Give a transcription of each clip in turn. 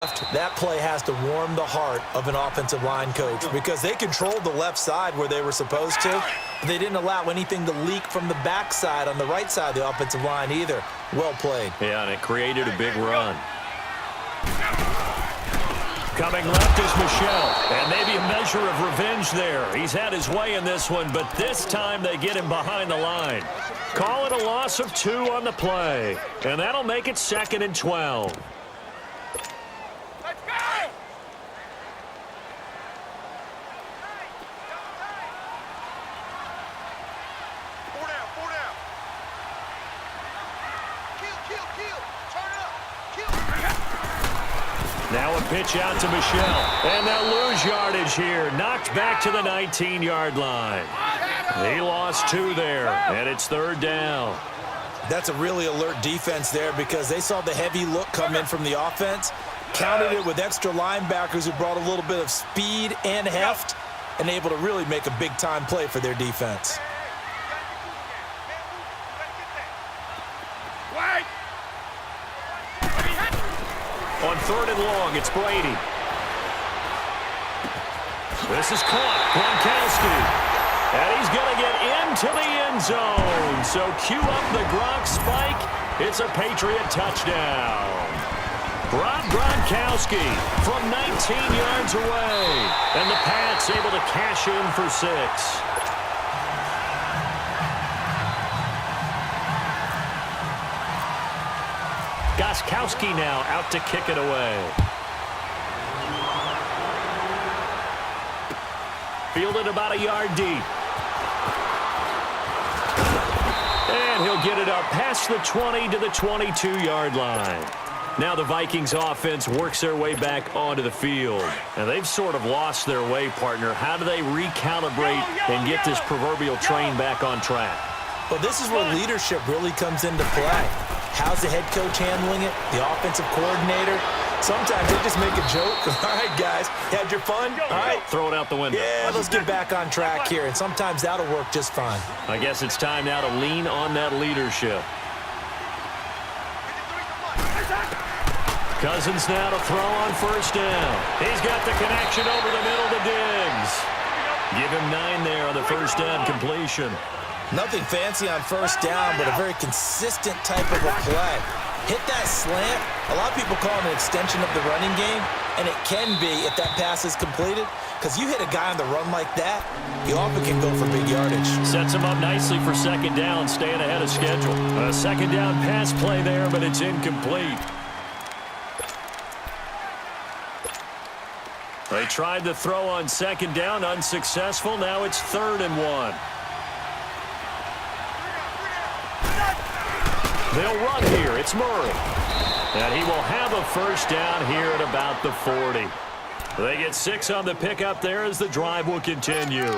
That play has to warm the heart of an offensive line coach because they controlled the left side where they were supposed to. But they didn't allow anything to leak from the backside on the right side of the offensive line either. Well played. Yeah, and it created a big run. Coming left is Michel, and maybe a measure of revenge there. He's had his way in this one, but this time they get him behind the line. Call it a loss of 2 on the play, and that'll make it 2nd and 12. Now a pitch out to Michel, and they'll lose yardage here. Knocked back to the 19-yard line. He lost 2 there, and it's 3rd down. That's a really alert defense there because they saw the heavy look come in from the offense, countered it with extra linebackers who brought a little bit of speed and heft, and able to really make a big-time play for their defense. On 3rd and long, it's Brady. This is caught. Gronkowski. And he's going to get into the end zone. So cue up the Gronk spike. It's a Patriot touchdown. Rob Gronkowski from 19 yards away. And the Pats able to cash in for 6. Gronkowski now out to kick it away. Fielded about a yard deep. And he'll get it up past the 20 to the 22-yard line. Now the Vikings offense works their way back onto the field. And they've sort of lost their way, partner. How do they recalibrate and get this proverbial train back on track? Well, this is where leadership really comes into play. How's the head coach handling it? The offensive coordinator? Sometimes they just make a joke. All right, guys, had your fun? All right. Throw it out the window. Yeah, let's get back on track here, and sometimes that'll work just fine. I guess it's time now to lean on that leadership. Cousins now to throw on 1st down. He's got the connection over the middle to Diggs. Give him 9 there on the 1st down completion. Nothing fancy on 1st down, but a very consistent type of a play. Hit that slant. A lot of people call it an extension of the running game, and it can be if that pass is completed, because you hit a guy on the run like that, he often can go for big yardage. Sets him up nicely for 2nd down, staying ahead of schedule. A 2nd down pass play there, but it's incomplete. They tried to throw on 2nd down, unsuccessful. Now it's 3rd and 1. They'll run here. It's Murray. And he will have a 1st down here at about the 40. They get 6 on the pickup there as the drive will continue.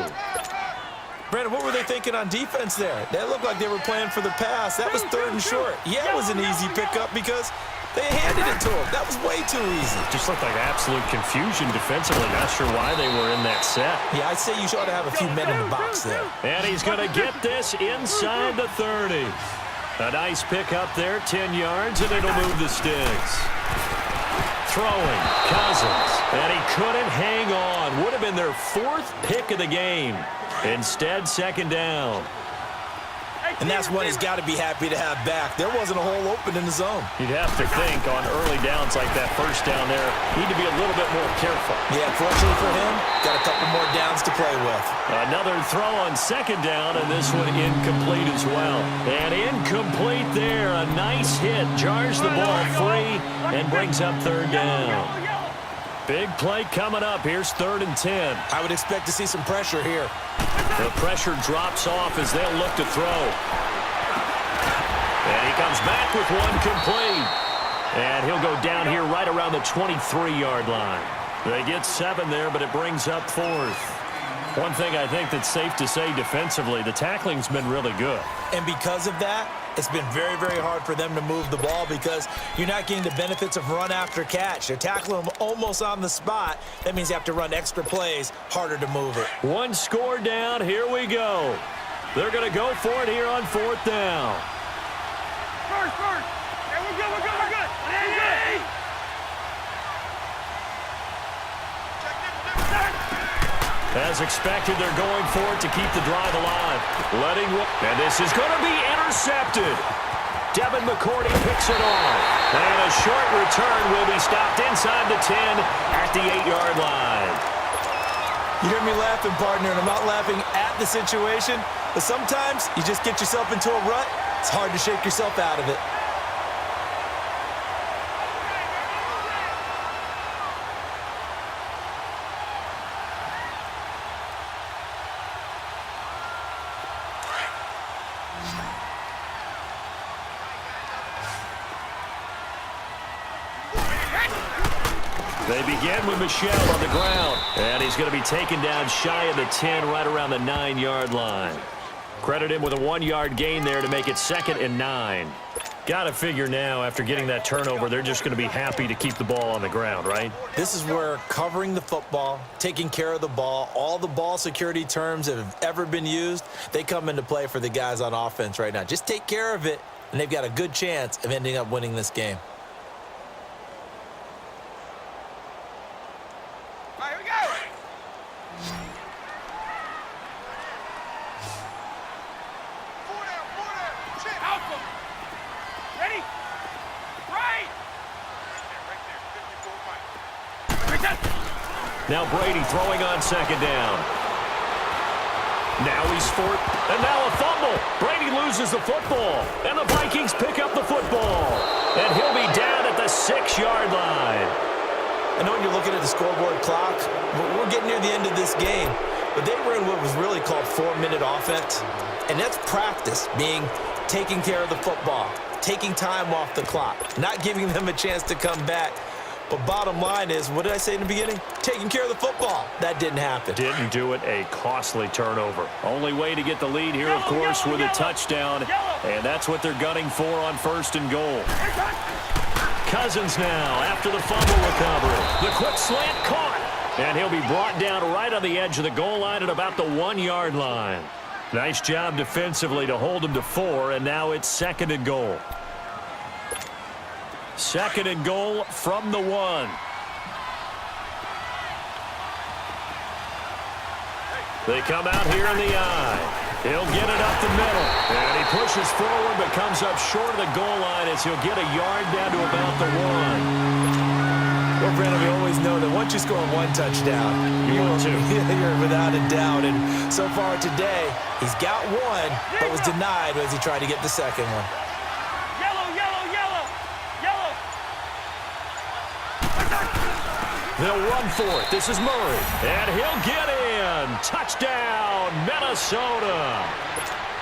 Brandon, what were they thinking on defense there? That looked like they were playing for the pass. That was 3rd and short. Yeah, it was an easy pickup because they handed it to him. That was way too easy. Just looked like absolute confusion defensively. Not sure why they were in that set. Yeah, I'd say you ought to have a few men in the box there. And he's going to get this inside the 30. A nice pick up there, 10 yards, and it'll move the sticks. Throwing, Cousins, and he couldn't hang on. Would have been their 4th pick of the game. Instead, 2nd down. And that's one he's got to be happy to have back. There wasn't a hole open in the zone. You'd have to think on early downs like that 1st down there, need to be a little bit more careful. Yeah, fortunately for him, got a couple more downs to play with. Another throw on 2nd down, and this one incomplete as well. And incomplete there. A nice hit. Jars the ball free and brings up 3rd down. Big play coming up. Here's 3rd and 10. I would expect to see some pressure here. The pressure drops off as they'll look to throw. And he comes back with one complete. And he'll go down here right around the 23-yard line. They get 7 there, but it brings up 4th. One thing I think that's safe to say defensively, the tackling's been really good. And because of that, it's been very, very hard for them to move the ball because you're not getting the benefits of run after catch. They're tackling them almost on the spot. That means you have to run extra plays, harder to move it. 1 score down. Here we go. They're going to go for it here on 4th down. First. Yeah, we're good. As expected, they're going for it to keep the drive alive. And this is going to be intercepted. Devin McCourty picks it off. And a short return will be stopped inside the 10 at the 8-yard line. You hear me laughing, partner, and I'm not laughing at the situation, but sometimes you just get yourself into a rut. It's hard to shake yourself out of it. They begin with Michelle on the ground. And he's going to be taken down shy of the 10, right around the 9-yard line. Credit him with a 1-yard gain there to make it 2nd and 9. Got to figure now, after getting that turnover, they're just going to be happy to keep the ball on the ground, right? This is where covering the football, taking care of the ball, all the ball security terms that have ever been used, they come into play for the guys on offense right now. Just take care of it, and they've got a good chance of ending up winning this game. Now Brady throwing on 2nd down. Now he's fourth. And now a fumble. Brady loses the football. And the Vikings pick up the football. And he'll be down at the 6-yard line. I know when you're looking at the scoreboard clock, we're getting near the end of this game. But they were in what was really called 4-minute offense. And that's practice, being taking care of the football, taking time off the clock, not giving them a chance to come back. But bottom line is, what did I say in the beginning? Taking care of the football. That didn't happen. Didn't do it. A costly turnover. Only way to get the lead here, of course, with a touchdown. And that's what they're gunning for on 1st and goal. Cousins now after the fumble recovery. The quick slant caught. And he'll be brought down right on the edge of the goal line at about the 1-yard line. Nice job defensively to hold him to 4, and now it's 2nd and goal. 2nd and goal from the 1. They come out here in the eye. He'll get it up the middle. And he pushes forward but comes up short of the goal line as he'll get a yard down to about the 1. Well, Brandon, we always know that once you score 1 touchdown, you're without a doubt. And so far today, he's got 1, but was denied as he tried to get the 2nd one. They'll run for it. This is Murray. And he'll get in. Touchdown, Minnesota.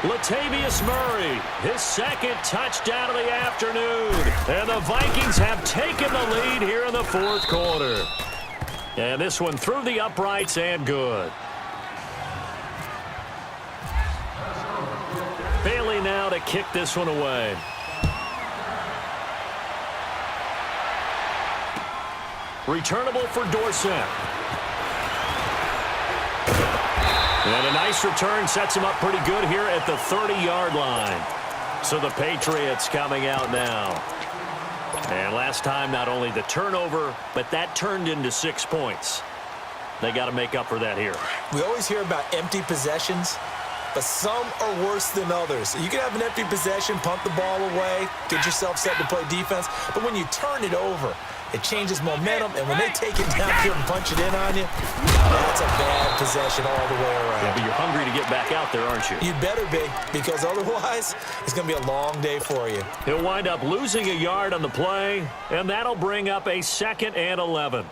Latavius Murray, his 2nd touchdown of the afternoon. And the Vikings have taken the lead here in the 4th quarter. And this one through the uprights and good. Bailey now to kick this one away. Returnable for Dorsett. And a nice return sets him up pretty good here at the 30-yard line. So the Patriots coming out now. And last time, not only the turnover, but that turned into 6 points. They got to make up for that here. We always hear about empty possessions, but some are worse than others. You can have an empty possession, pump the ball away, get yourself set to play defense, but when you turn it over, it changes momentum, and when they take it down here and punch it in on you, that's a bad possession all the way around. Yeah, but you're hungry to get back out there, aren't you? You better be, because otherwise, it's going to be a long day for you. He'll wind up losing a yard on the play, and that'll bring up a 2nd and 11.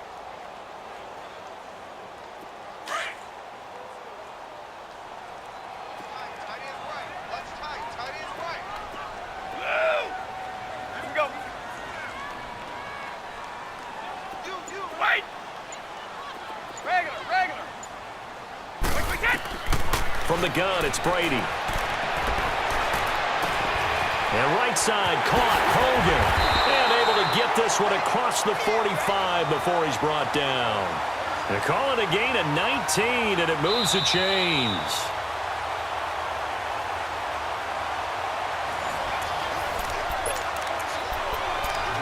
From the gun, it's Brady. And right side caught. Hogan. And able to get this one across the 45 before he's brought down. They're calling a gain of 19, and it moves the chains.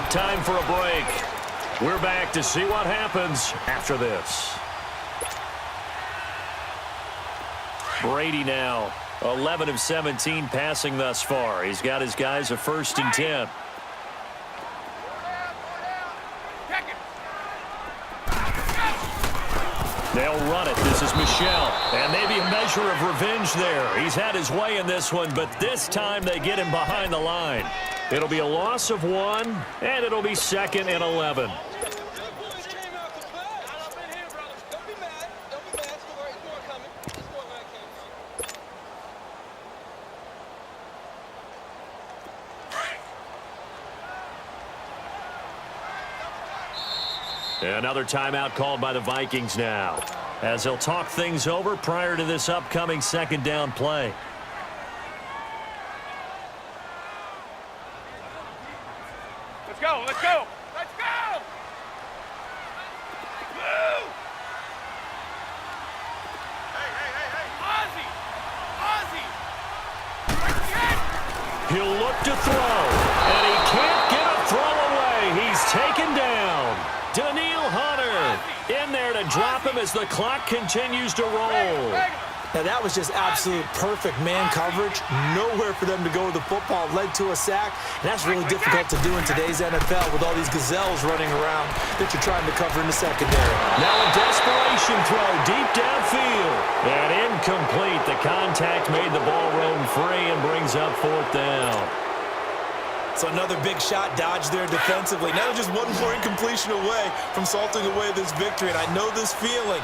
Time for a break. We're back to see what happens after this. Brady now, 11 of 17 passing thus far. He's got his guys a 1st and 10. They'll run it. This is Michel. And maybe a measure of revenge there. He's had his way in this one, but this time they get him behind the line. It'll be a loss of 1, and it'll be 2nd and 11. Another timeout called by the Vikings now, as they'll talk things over prior to this upcoming 2nd down play. Let's go, let's go, let's go! Move! Hey! Ozzie! He'll look to throw, and he can't get a throw away. He's taken down. Daniil Hunter in there to drop him as the clock continues to roll. Now that was just absolute perfect man coverage. Nowhere for them to go with the football. Led to a sack. And that's really difficult to do in today's NFL with all these gazelles running around that you're trying to cover in the secondary. Now a desperation throw deep downfield. And incomplete. The contact made the ball roam free and brings up 4th down. So another big shot dodged there defensively. Now just one more incompletion away from salting away this victory. And I know this feeling.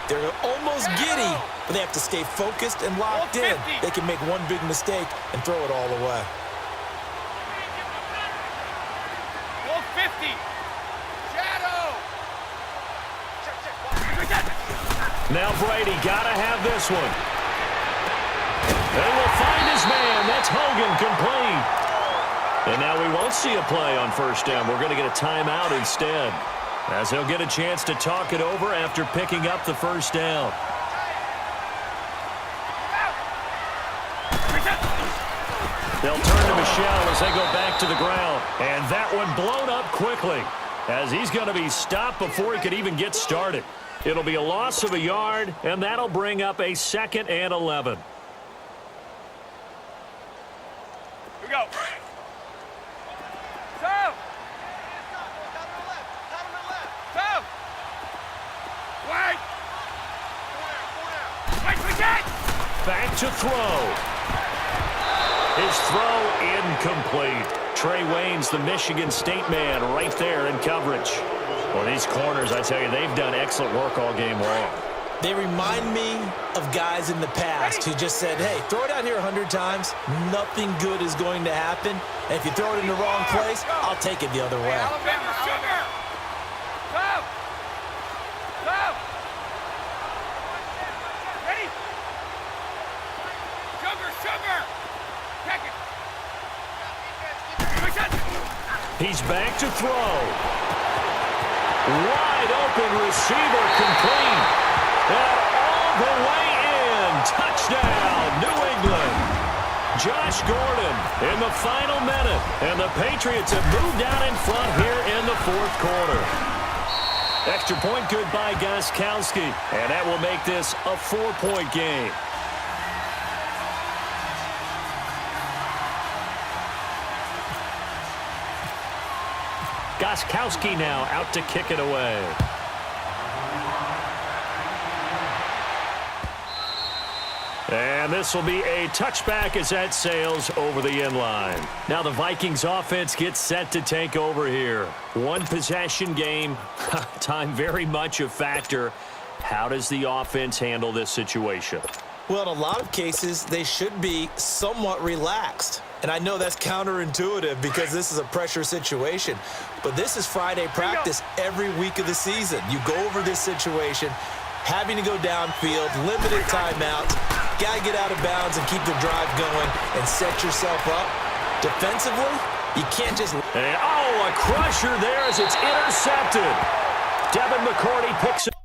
They're almost giddy, but they have to stay focused and locked in. They can make one big mistake and throw it all away. 50. Shadow. Now Brady got to have this one. They will find his man. That's Hogan, complete. And now we won't see a play on 1st down. We're going to get a timeout instead, as he'll get a chance to talk it over after picking up the 1st down. They'll turn to Michel as they go back to the ground. And that one blown up quickly, as he's going to be stopped before he could even get started. It'll be a loss of a yard, and that'll bring up a 2nd and 11. Here we go. Back to throw. His throw incomplete. Trey Wayne's the Michigan State man right there in coverage. Well, these corners, I tell you, they've done excellent work all game long. They remind me of guys in the past who just said, hey, throw it out here 100 times. Nothing good is going to happen. And if you throw it in the wrong place, I'll take it the other way. He's back to throw. Wide open receiver, complete. And all the way in. Touchdown, New England. Josh Gordon in the final minute. And the Patriots have moved out in front here in the 4th quarter. Extra point good by Gostkowski. And that will make this a 4-point game. Gostkowski now out to kick it away. And this will be a touchback as that sails over the end line. Now the Vikings offense gets set to take over here. One possession game. Time very much a factor. How does the offense handle this situation? Well, in a lot of cases, they should be somewhat relaxed. And I know that's counterintuitive because this is a pressure situation. But this is Friday practice every week of the season. You go over this situation, having to go downfield, limited timeouts, got to get out of bounds and keep the drive going and set yourself up. Defensively, you can't just... And, a crusher there as it's intercepted. Devin McCourty picks it.